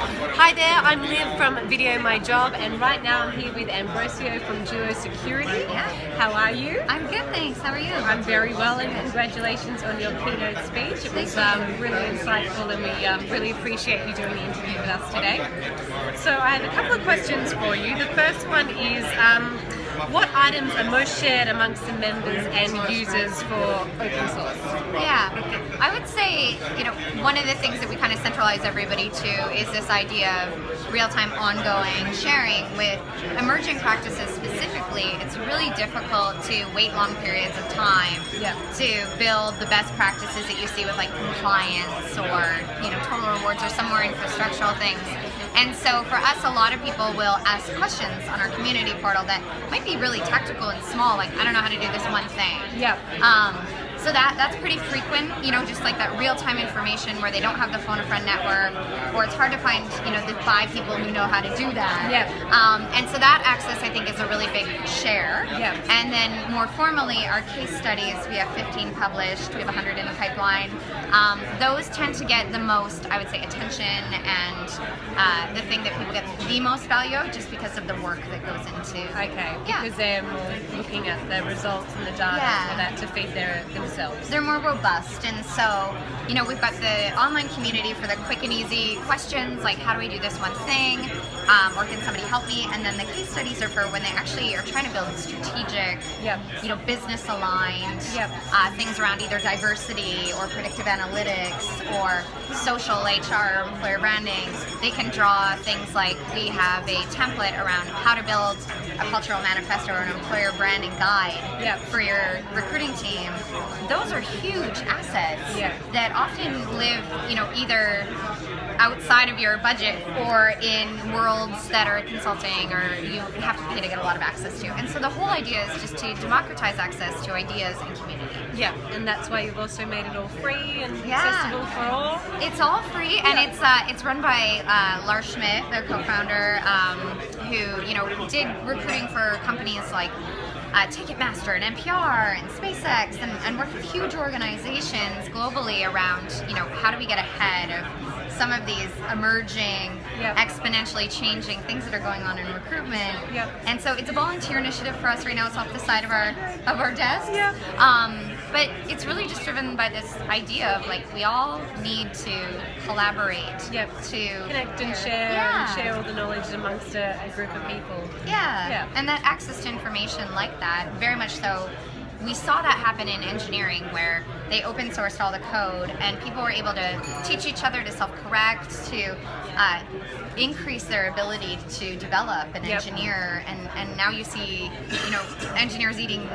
Hi there, I'm Liv from Video My Job, and right now I'm here with Ambrosia from Duo Security. Yeah. How are you? I'm good, thanks. How are you? I'm very well, and congratulations on your keynote speech. It was really insightful, and we really appreciate you doing the interview with us today. So I have a couple of questions for you. The first one is, what items are most shared amongst the members and users for open source? Yeah, I would say, one of the things that we kind of centralize everybody to is this idea of real-time ongoing sharing. With emerging practices specifically, it's really difficult to wait long periods of time to build the best practices that you see with like compliance or, total rewards or some more infrastructural things. And so for us, a lot of people will ask questions on our community portal that might be really tactical and small, like, I don't know how to do this one thing. So that's pretty frequent, just like that real-time information where they don't have the phone a friend network, or it's hard to find, the 5 people who know how to do that. And so that access, I think, is a really big share. And then more formally, our case studies, we have 15 published, we have 100 in the pipeline. Those tend to get the most, I would say, attention and the thing that people get the most value of, just because of the work that goes into. Because they're more looking at the results and the data for that to feed themselves. They're more robust, and so, we've got the online community for the quick and easy questions, like how do we do this one thing, or can somebody help me? And then the case studies are for when they actually are trying to build strategic, business aligned things around either diversity or predictive analytics or social HR, employer branding. They can draw things like, we have a template around how to build a cultural manifesto or an employer branding guide for your recruiting team. Those are huge assets that often live, either outside of your budget or in worlds that are consulting or you have to pay to get a lot of access to. And so the whole idea is just to democratize access to ideas and community. And that's why you've also made it all free and accessible for all. It's all free, and it's run by Lars Schmidt, the co-founder, who did recruiting for companies like Ticketmaster and NPR and SpaceX and worked with huge organizations globally around, how do we get ahead of some of these emerging, exponentially changing things that are going on in recruitment. And so it's a volunteer initiative for us right now. It's off the side of our desk. But it's really just driven by this idea of, like, we all need to collaborate to connect and share all the knowledge amongst a group of people. And that access to information like that, very much so. We saw that happen in engineering, where they open sourced all the code and people were able to teach each other to self-correct, to increase their ability to develop and engineer, and now you see, engineers eating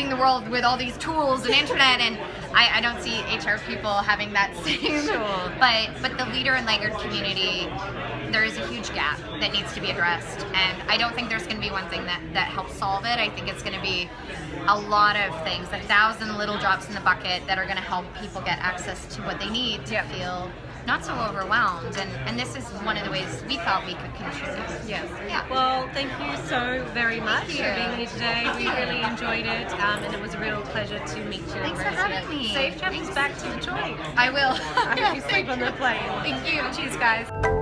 the world with all these tools and internet, and I don't see HR people having that same. But the leader and laggard community, there is a huge gap that needs to be addressed, and I don't think there's going to be one thing that helps solve it. I think it's going to be a lot of things, 1,000 little drops in the bucket that are going to help people get access to what they need to feel not so overwhelmed, and this is one of the ways we thought we could contribute. Well, thank you so very much for being here today. We really enjoyed it, and it was a real pleasure to meet you. Thanks for having me. Safe travels back to Detroit. I will. I hope you sleep on the plane. Thank you. Cheers, guys.